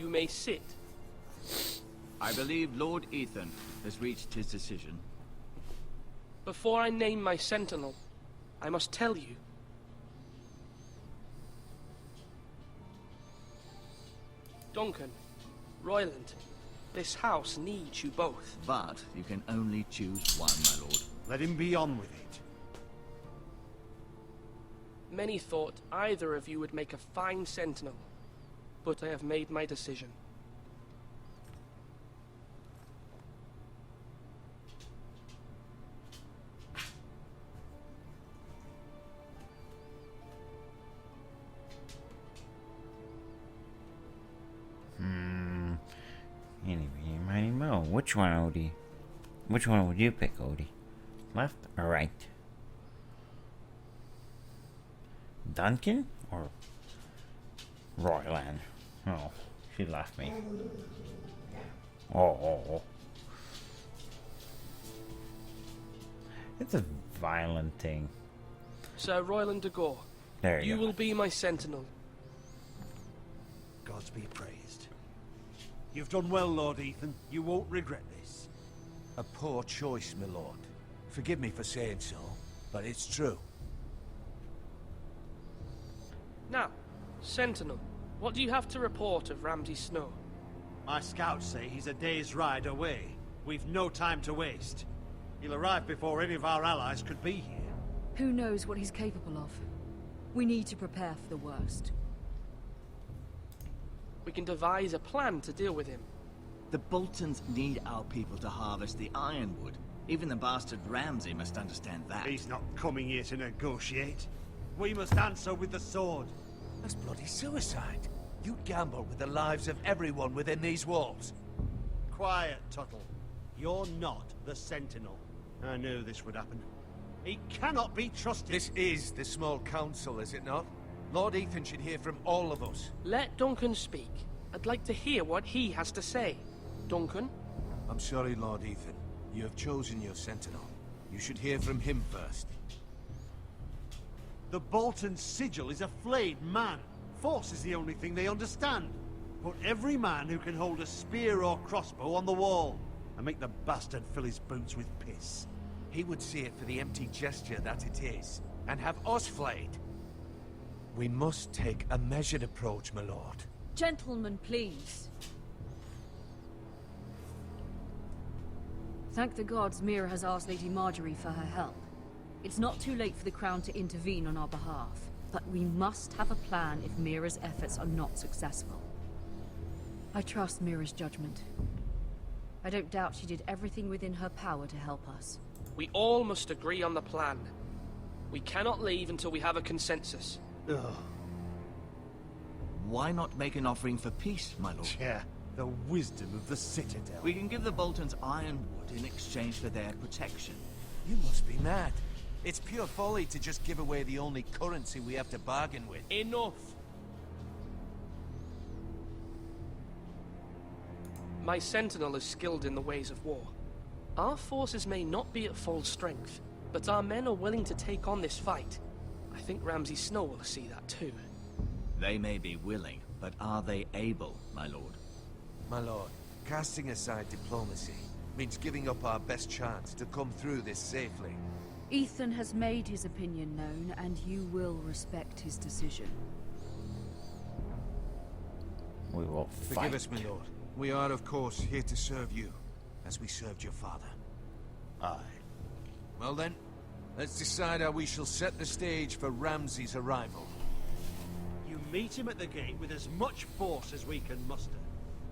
You may sit. I believe Lord Ethan has reached his decision. Before I name my sentinel, I must tell you. Duncan, Royland, this house needs you both. But you can only choose one, my lord. Let him be on with it. Many thought either of you would make a fine sentinel, but I have made my decision. Which one, Odie? Which one would you pick, Odie? Left or right? Duncan or Royland? Oh, she left me. Oh. It's a violent thing. Sir Royland de Gore, There you you go. will be my sentinel. Gods be praised. You've done well, Lord Ethan. You won't regret this. A poor choice, my lord. Forgive me for saying so, but it's true. Now, sentinel, what do you have to report of Ramsay Snow? My scouts say he's a day's ride away. We've no time to waste. He'll arrive before any of our allies could be here. Who knows what he's capable of? We need to prepare for the worst. We can devise a plan to deal with him. The Boltons need our people to harvest the ironwood. Even the bastard Ramsay must understand that. He's not coming here to negotiate. We must answer with the sword. That's bloody suicide. You'd gamble with the lives of everyone within these walls. Quiet, Tuttle. You're not the Sentinel. I knew this would happen. He cannot be trusted. This is the small council, is it not? Lord Ethan should hear from all of us. Let Duncan speak. I'd like to hear what he has to say. Duncan? I'm sorry, Lord Ethan. You have chosen your sentinel. You should hear from him first. The Bolton sigil is a flayed man. Force is the only thing they understand. Put every man who can hold a spear or crossbow on the wall, and make the bastard fill his boots with piss. He would see it for the empty gesture that it is, and have us flayed. We must take a measured approach, my lord. Gentlemen, please. Thank the gods Mira has asked Lady Marjorie for her help. It's not too late for the Crown to intervene on our behalf, but we must have a plan if Mira's efforts are not successful. I trust Mira's judgment. I don't doubt she did everything within her power to help us. We all must agree on the plan. We cannot leave until we have a consensus. Ugh. Why not make an offering for peace, my lord? Yeah, the wisdom of the Citadel. We can give the Boltons ironwood in exchange for their protection. You must be mad. It's pure folly to just give away the only currency we have to bargain with. Enough! My sentinel is skilled in the ways of war. Our forces may not be at full strength, but our men are willing to take on this fight. I think Ramsay Snow will see that too. They may be willing, but are they able, my lord? My lord, casting aside diplomacy means giving up our best chance to come through this safely. Ethan has made his opinion known, and you will respect his decision. We will fight. Forgive us, my lord. We are, of course, here to serve you, as we served your father. Aye. Well then, let's decide how we shall set the stage for Ramsay's arrival. You meet him at the gate with as much force as we can muster.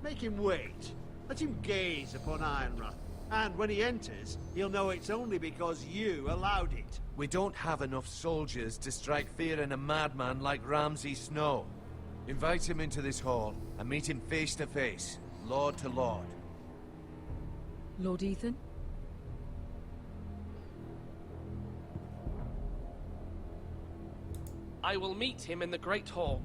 Make him wait. Let him gaze upon Ironrath. And when he enters, he'll know it's only because you allowed it. We don't have enough soldiers to strike fear in a madman like Ramsay Snow. Invite him into this hall and meet him face to face, lord to lord. Lord Ethan? I will meet him in the Great Hall.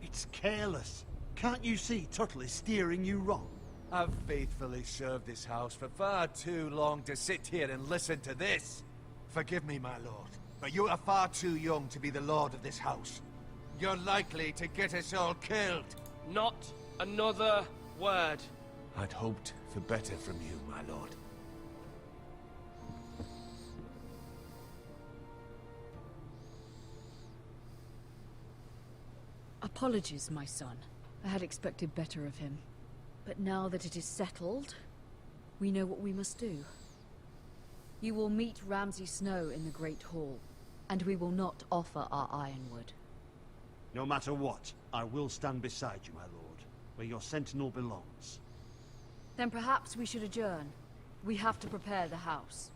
It's careless. Can't you see Tuttle is steering you wrong? I've faithfully served this house for far too long to sit here and listen to this. Forgive me, my lord, but you are far too young to be the lord of this house. You're likely to get us all killed. Not another word. I'd hoped for better from you, my lord. Apologies, my son. I had expected better of him. But now that it is settled, we know what we must do. You will meet Ramsay Snow in the Great Hall, and we will not offer our ironwood. No matter what, I will stand beside you, my lord, where your sentinel belongs. Then perhaps we should adjourn. We have to prepare the house.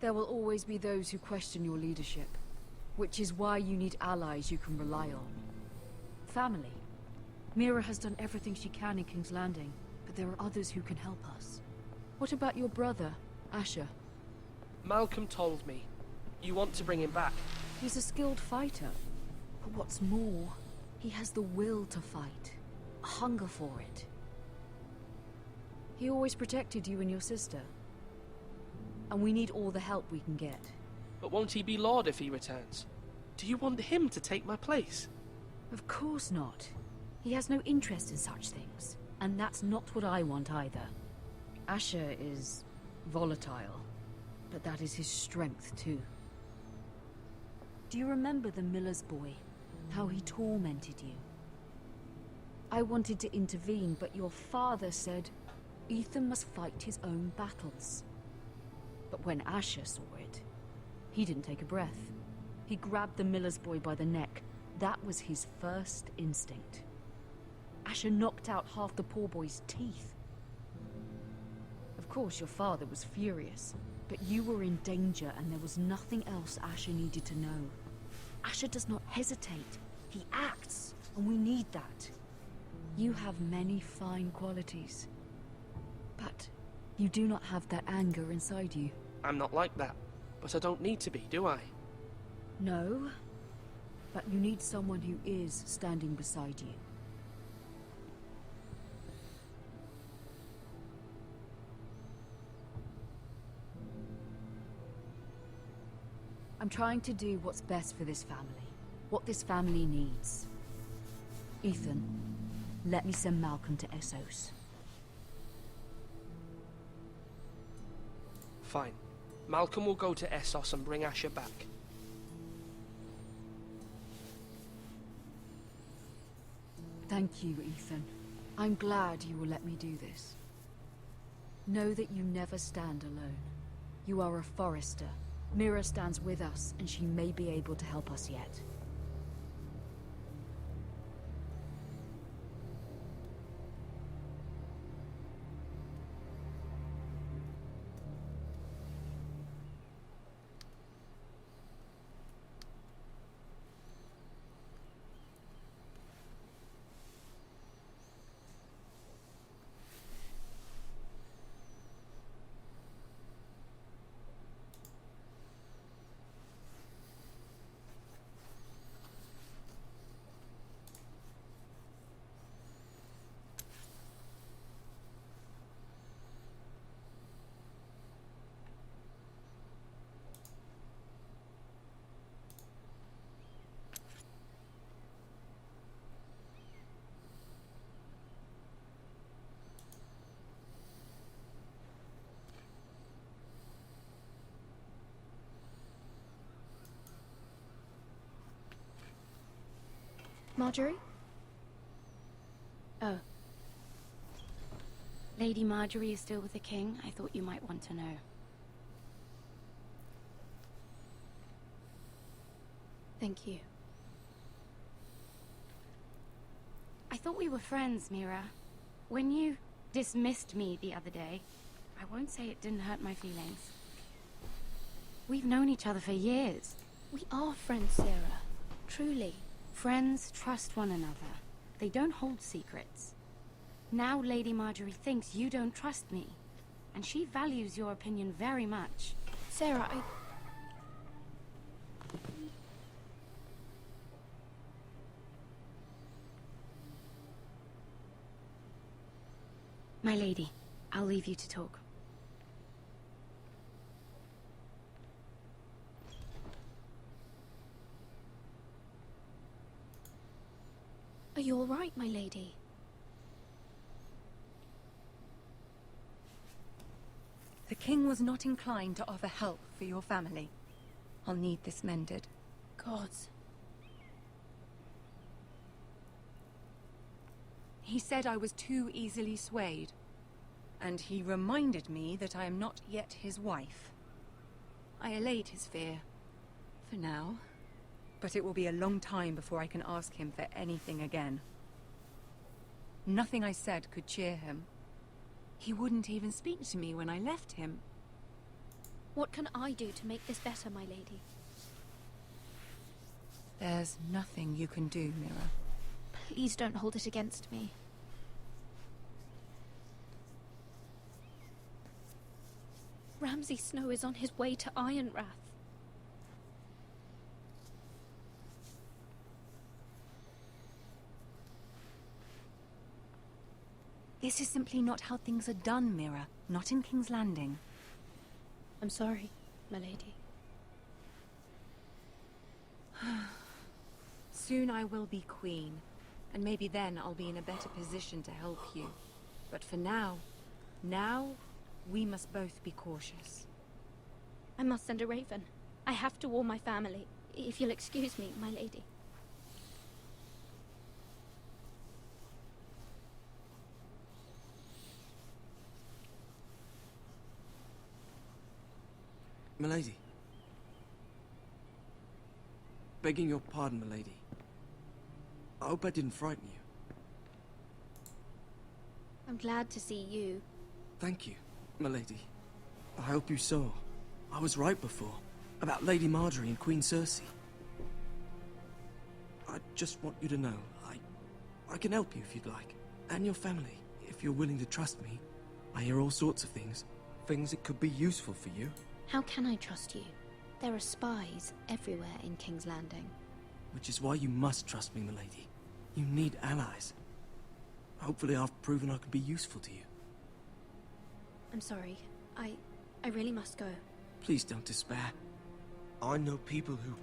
There will always be those who question your leadership, which is why you need allies you can rely on. Family. Mira has done everything she can in King's Landing, but there are others who can help us. What about your brother, Asher? Malcolm told me. You want to bring him back. He's a skilled fighter. But what's more, he has the will to fight. A hunger for it. He always protected you and your sister. And we need all the help we can get. But won't he be Lord if he returns? Do you want him to take my place? Of course not. He has no interest in such things. And that's not what I want either. Asher is volatile, but that is his strength too. Do you remember the miller's boy? How he tormented you? I wanted to intervene, but your father said Ethan must fight his own battles. But when Asher saw it, he didn't take a breath. He grabbed the miller's boy by the neck. That was his first instinct. Asher knocked out half the poor boy's teeth. Of course, your father was furious, but you were in danger and there was nothing else Asher needed to know. Asher does not hesitate. He acts, and we need that. You have many fine qualities, but you do not have that anger inside you. I'm not like that, but I don't need to be, do I? No, but you need someone who is standing beside you. I'm trying to do what's best for this family. What this family needs. Ethan, let me send Malcolm to Essos. Fine. Malcolm will go to Essos and bring Asher back. Thank you, Ethan. I'm glad you will let me do this. Know that you never stand alone. You are a forester. Mira stands with us, and she may be able to help us yet. Marjorie? Oh. Lady Marjorie is still with the king. I thought you might want to know. Thank you. I thought we were friends, Mira. When you dismissed me the other day, I won't say it didn't hurt my feelings. We've known each other for years. We are friends, Sarah. Truly. Friends trust one another. They don't hold secrets. Now Lady Marjorie thinks you don't trust me, and she values your opinion very much. Sarah, My lady, I'll leave you to talk. Are you all right, my lady? The king was not inclined to offer help for your family. I'll need this mended. Gods. He said I was too easily swayed. And he reminded me that I am not yet his wife. I allayed his fear. For now. But it will be a long time before I can ask him for anything again. Nothing I said could cheer him. He wouldn't even speak to me when I left him. What can I do to make this better, my lady? There's nothing you can do, Mira. Please don't hold it against me. Ramsay Snow is on his way to Ironrath. This is simply not how things are done, Mira. Not in King's Landing. I'm sorry, my lady. Soon I will be queen, and maybe then I'll be in a better position to help you. But for now, we must both be cautious. I must send a raven. I have to warn my family. If you'll excuse me, my lady. Milady. Begging your pardon, milady. I hope I didn't frighten you. I'm glad to see you. Thank you, milady. I hope you saw. I was right before. About Lady Marjorie and Queen Cersei. I just want you to know, I can help you if you'd like. And your family, if you're willing to trust me. I hear all sorts of things. Things that could be useful for you. How can I trust you? There are spies everywhere in King's Landing. Which is why you must trust me, milady. You need allies. Hopefully I've proven I can be useful to you. I'm sorry. I really must go. Please don't despair. I know people who...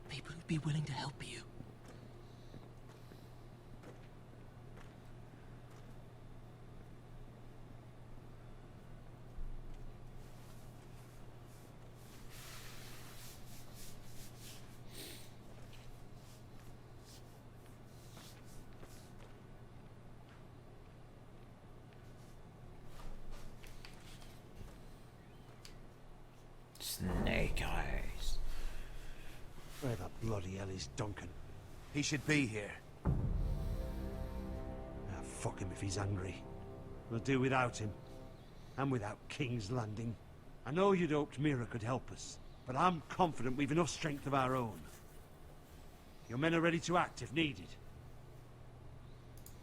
People who'd be willing to help you. Snake eyes. Where the bloody hell is Duncan? He should be here. Ah, fuck him if he's angry. We'll do without him. And without King's Landing. I know you'd hoped Mira could help us, but I'm confident we've enough strength of our own. Your men are ready to act if needed.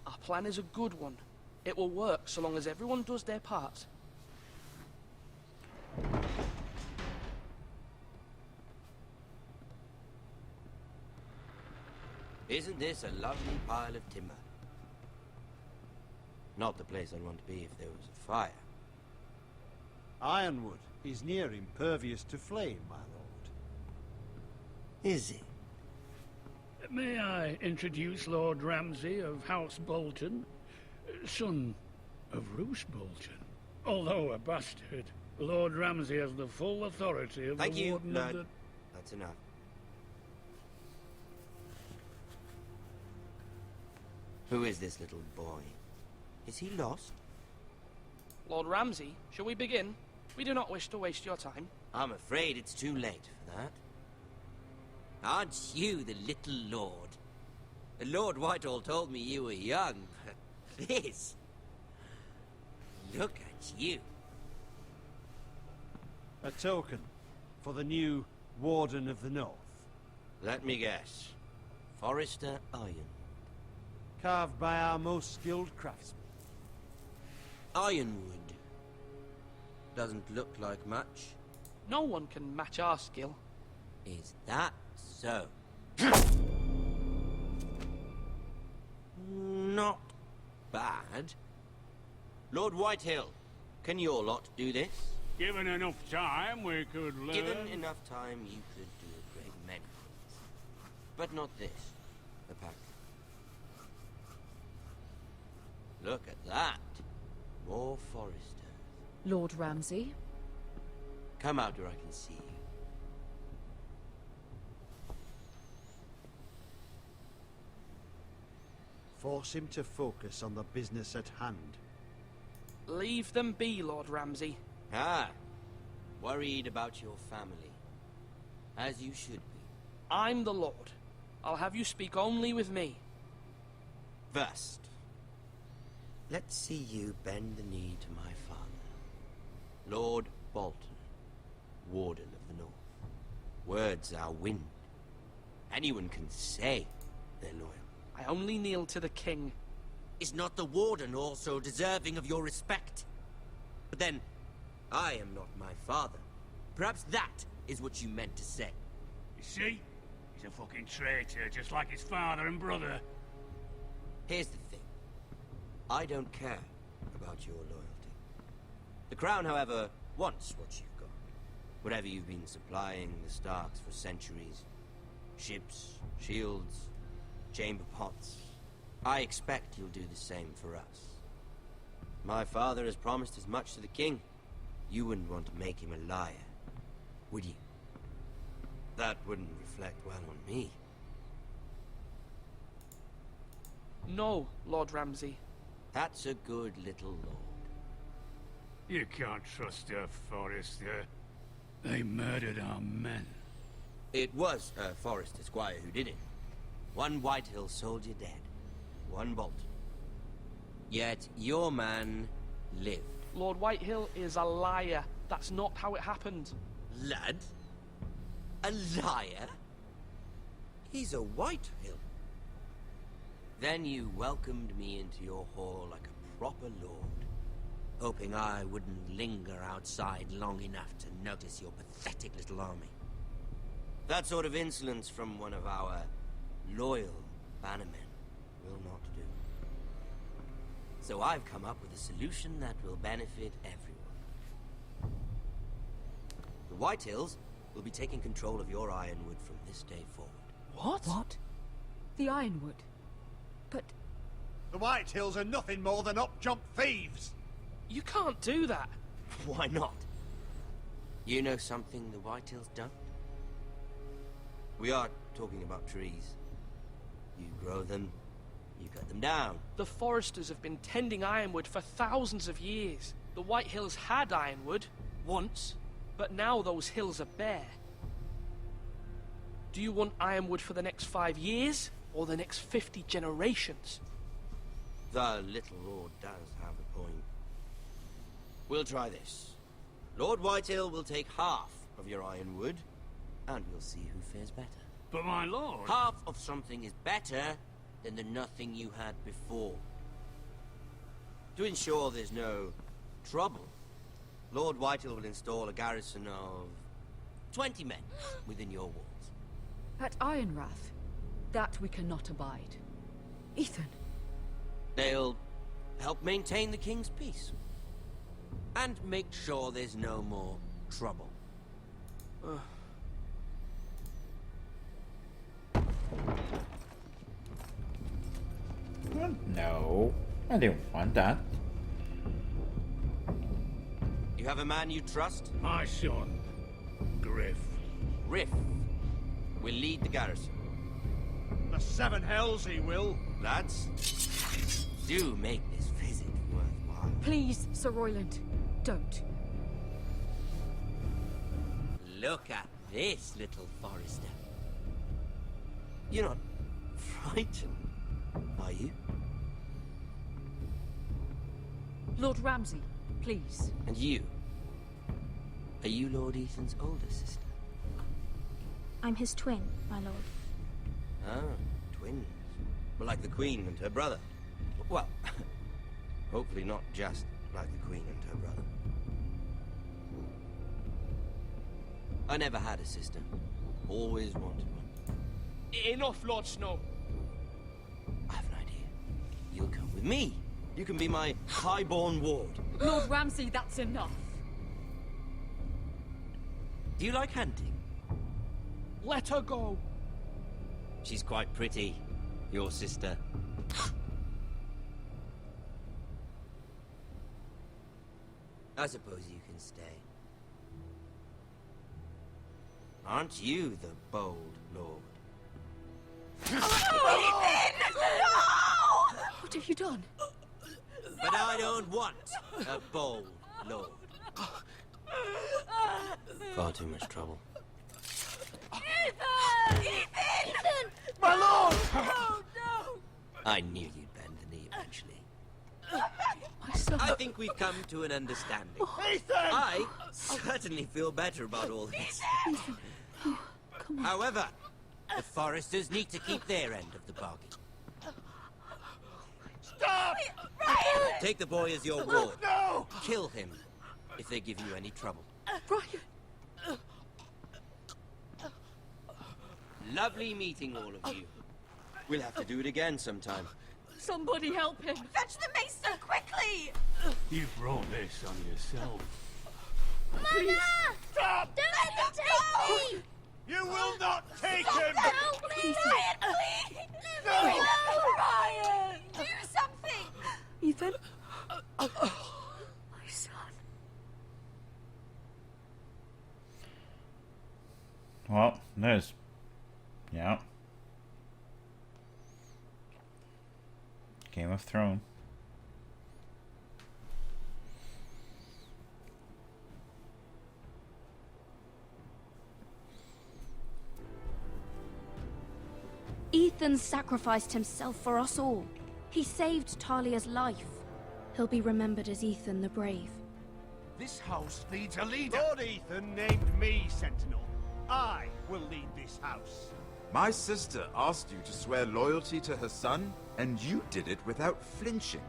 Our plan is a good one. It will work so long as everyone does their part. Isn't this a lovely pile of timber? Not the place I'd want to be if there was a fire. Ironwood is near impervious to flame, my lord. Is it? May I introduce Lord Ramsay of House Bolton, son of Roose Bolton. Although a bastard, Lord Ramsay has the full authority of Thank the you, Warden Lord. of the... That's enough. Who is this little boy? Is he lost? Lord Ramsay, shall we begin? We do not wish to waste your time. I'm afraid it's too late for that. Aren't you the little lord? Lord Whitehall told me you were young, but this... Look at you. A token for the new Warden of the North. Let me guess. Forrester Iron. Carved by our most skilled craftsmen. Ironwood. Doesn't look like much. No one can match our skill. Is that so? Not bad. Lord Whitehill, can your lot do this? Given enough time, we could learn. Given enough time, you could do a great many things. But not this, apparently. Look at that. More foresters. Lord Ramsay? Come out where I can see you. Force him to focus on the business at hand. Leave them be, Lord Ramsay. Ah, worried about your family. As you should be. I'm the Lord. I'll have you speak only with me. First, let's see you bend the knee to my father, Lord Bolton, Warden of the North. Words are wind. Anyone can say they're loyal. I only kneel to the king. Is not the Warden also deserving of your respect? But then, I am not my father. Perhaps that is what you meant to say. You see? He's a fucking traitor, just like his father and brother. Here's the thing. I don't care about your loyalty. The Crown, however, wants what you've got. Whatever you've been supplying the Starks for centuries. Ships, shields, chamber pots. I expect you'll do the same for us. My father has promised as much to the king. You wouldn't want to make him a liar, would you? That wouldn't reflect well on me. No, Lord Ramsay. That's a good little lord. You can't trust a Forrester. They murdered our men. It was a Forrester squire who did it. One Whitehill soldier dead. One Bolton. Yet your man lived. Lord Whitehill is a liar. That's not how it happened. Lad? A liar? He's a Whitehill. Then you welcomed me into your hall like a proper lord, hoping I wouldn't linger outside long enough to notice your pathetic little army. That sort of insolence from one of our loyal bannermen will not do. So I've come up with a solution that will benefit everyone. The Whitehills will be taking control of your Ironwood from this day forward. What? The Ironwood? But... The Whitehills are nothing more than up-jump thieves! You can't do that. Why not? You know something the Whitehills don't? We are talking about trees. You grow them, you cut them down. The Foresters have been tending Ironwood for thousands of years. The Whitehills had Ironwood, once, but now those hills are bare. Do you want Ironwood for the next 5 years, or the next 50 generations? The little lord does have a point. We'll try this. Lord Whitehill will take half of your Ironwood, and we'll see who fares better. But my lord... Half of something is better than the nothing you had before. To ensure there's no trouble, Lord Whitehill will install a garrison of 20 men within your walls. At Ironrath? That we cannot abide. Ethan. They'll help maintain the king's peace. And make sure there's no more trouble. No, I didn't want that. You have a man you trust? My son, Griff. Griff will lead the garrison. The seven hells he will. Lads, do make this visit worthwhile. Please, Sir Royland, don't. Look at this, little Forester. You're not frightened, are you? Lord Ramsay, please. And you? Are you Lord Ethan's older sister? I'm his twin, my lord. Ah, twins. Well, like the Queen and her brother. Well, hopefully not just like the Queen and her brother. I never had a sister. Always wanted one. Enough, Lord Snow. I have an idea. You'll come with me. You can be my highborn ward. Lord Ramsay, that's enough. Do you like hunting? Let her go. She's quite pretty, your sister. I suppose you can stay. Aren't you the bold lord? What have you done? But I don't want a bold lord. Far too much trouble. Ethan! My lord! Oh, no! I knew you'd bend the knee eventually. My son. I think we've come to an understanding. Ethan! I certainly feel better about all this. Come on. However, the foresters need to keep their end of the bargain. Stop! Ryan! Take the boy as your ward. No! Kill him if they give you any trouble. Ryan! Lovely meeting all of you. We'll have to do it again sometime. Somebody help him! Fetch the mason, quickly! You brought this on yourself. Mama! Stop! Don't let them take me! You will not take him! No, please! Ryan, please! No! Ryan! Do something! Ethan? My son. Well, there's... Yeah. Game of Thrones. Ethan sacrificed himself for us all. He saved Talia's life. He'll be remembered as Ethan the Brave. This house needs a leader. Lord Ethan named me Sentinel. I will lead this house. My sister asked you to swear loyalty to her son, and you did it without flinching.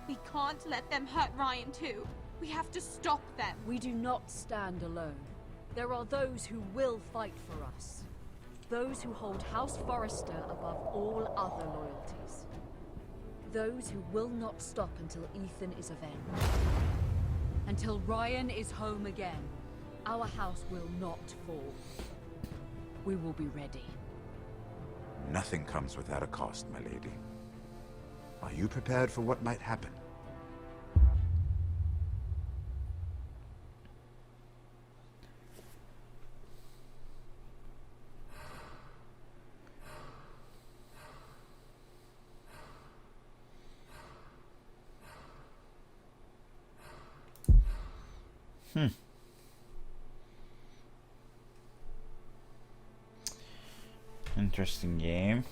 We can't let them hurt Ryan too. We have to stop them. We do not stand alone. There are those who will fight for us. Those who hold House Forrester above all other loyalties. Those who will not stop until Ethan is avenged. Until Ryan is home again, our house will not fall. We will be ready. Nothing comes without a cost, my lady. Are you prepared for what might happen? Interesting game.